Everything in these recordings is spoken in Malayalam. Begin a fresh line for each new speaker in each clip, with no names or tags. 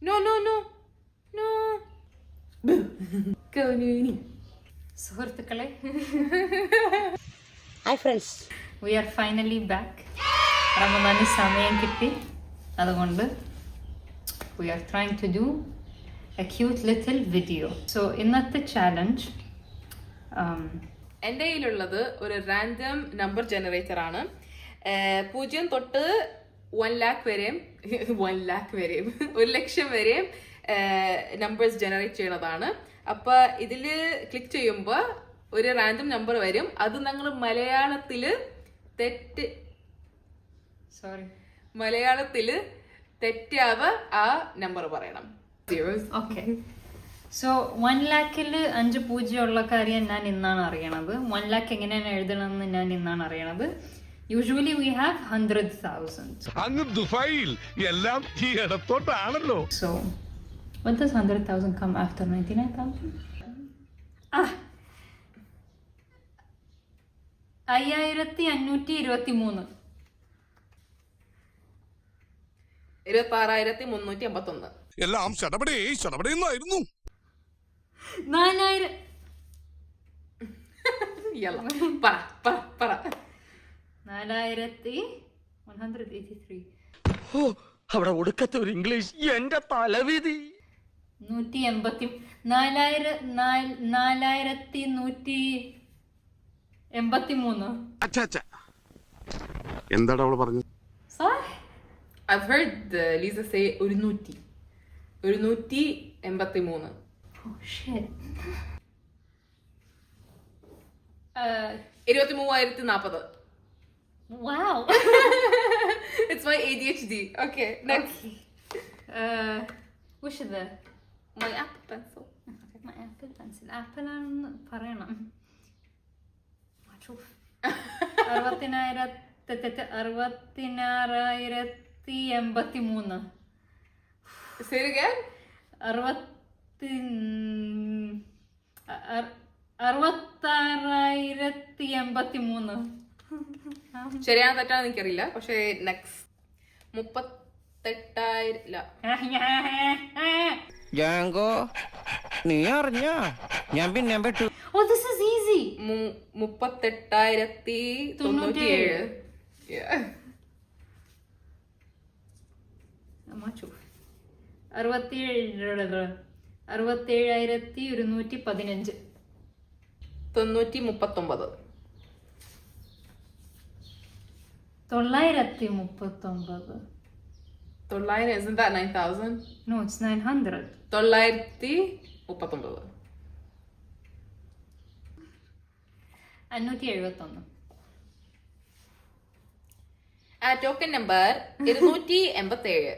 No, no, no. No. Kanuni. സുഹൃത്തുക്കളെ,
hi friends,
we are finally back. റമദാന് സമയം കിട്ടി, അതുകൊണ്ട് we are trying to do a cute little video. So ഇന്നത്തെ ചാലഞ്ച്
എൻ്റെ കയ്യിലുള്ളത് ഒരു റാൻഡം നമ്പർ ജനറേറ്റർ ആണ്. 0 തൊട്ട് 1 ലാക്ക് വരെയും 1 ലക്ഷം വരെയും നമ്പേഴ്സ് ജനറേറ്റ് ചെയ്യണതാണ്. അപ്പൊ ഇതില് ക്ലിക്ക് ചെയ്യുമ്പോൾ ഒരു റാൻഡം നമ്പർ വരും. അത് ഞങ്ങൾ മലയാളത്തില് തെറ്റാതെ ആ നമ്പർ പറയണം.
ഓക്കെ. സോ 1 ലാക്കിൽ 5 പൂജ്യം ഉള്ള കാര്യം ഞാൻ ഇന്നാണ് അറിയണത്. 1 ലാക്ക് എങ്ങനെയാണ് എഴുതണമെന്ന് ഞാൻ ഇന്നാണ് അറിയണത്. Usually we have 100,000.
അങ്ങ് ദുബായിൽ എല്ലാം ഈ ഇടത്തോട്ടാണല്ലോ.
So what does 100,000 come after 99,000? 5523.
26,351.
എല്ലാം ശടപടേന്നായിരുന്നു.
4000.
പറ
4183.
അവിടെ ഒടുക്കത്തെ ഒരു ഇംഗ്ലീഷ്, എന്റെ തലവിധി.
4183.
എന്താണ് അവള് പറഞ്ഞത്?
I've heard Lisa say 183.
Oh shit.
23,040.
Wow.
It's my ADHD. Okay, next.
Which is the
My Apple Pencil.
my Apple pencil? Apple ആണെന്ന് പറയണം. 66,083.
Say it again.
66,083.
ശരിയാണ് തെറ്റാന്ന് എനിക്കറിയില്ല. പക്ഷേ നെക്സ്റ്റ് 38,000.
ജാങ്കോ, നീ അറിഞ്ഞ ഞാൻ പിന്നെ പെട്ടു.
Oh, this is easy.
38,097. Yeah.
67,115.
939.
939.
900, isn't that 9,000?
No, it's 900.
939.
571.
Token number 287.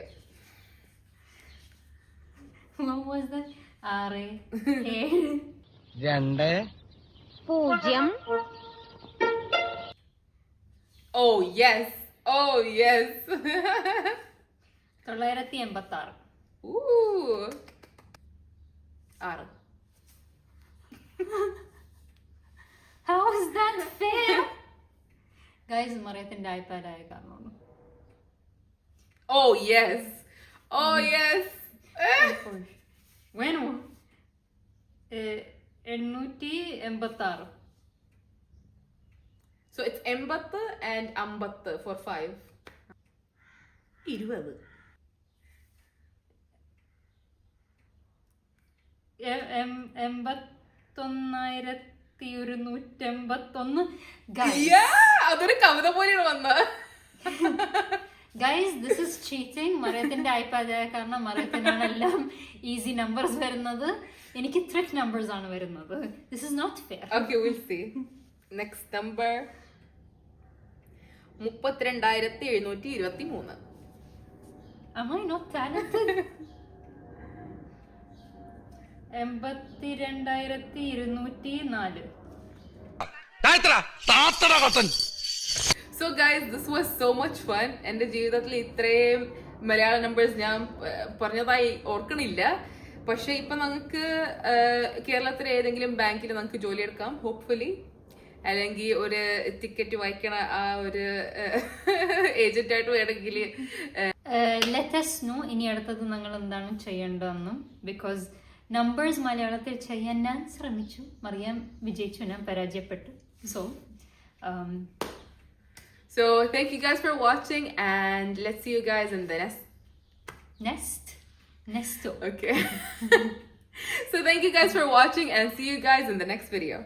What was that? 6 7
2
Oh yes.
986.
Ooh. 6.
How is that fair? Guys, മറിയത്തിന്റെ ഐപാഡ് ആയ കാരണമാണ്.
Oh yes.
വേണോ? 886.
So it's 80 and 50 for 5. 20.
81,181. Guys.
അതൊരു കവിത പോലെയാണ് വന്നത്.
Guys, this is cheating. മറിയത്തിന്റെ ഐപാഡ് ആയ കാരണം മറിയത്തിനാണ് എല്ലാം ഈസി നമ്പേഴ്സ് വരുന്നത്, എനിക്ക് ട്രിക്ക് നമ്പേഴ്സ് ആണ് വരുന്നത്. This is not fair.
Okay, we'll see. Next number 32,723.
Am I not talented? 82,204.
So guys, this was so much fun. എൻ്റെ ജീവിതത്തിൽ ഇത്രയും മലയാള നമ്പേഴ്സ് ഞാൻ പറഞ്ഞതായി ഓർക്കണില്ല. പക്ഷെ ഇപ്പൊ നമുക്ക് കേരളത്തിലെ ഏതെങ്കിലും ബാങ്കിൽ നമുക്ക് ജോലി എടുക്കാം, ഹോപ്പ്ഫുള്ളി. അല്ലെങ്കിൽ ഒരു ടിക്കറ്റ് വായിക്കണ ആ ഒരു ഏജന്റ് ആയിട്ട് വേണമെങ്കിൽ
ലെറ്റസ് നോ ഇനി അടുത്തത് നിങ്ങൾ എന്താണ് ചെയ്യേണ്ടതെന്നും. ബിക്കോസ് നമ്പേഴ്സ് മലയാളത്തിൽ ചെയ്യാൻ ഞാൻ ശ്രമിച്ചു, മറിയാൻ വിജയിച്ചു, ഞാൻ പരാജയപ്പെട്ടു.
So thank you guys for watching, and let's see you guys in the next. Okay. So thank you guys for watching, and see you guys in the next video.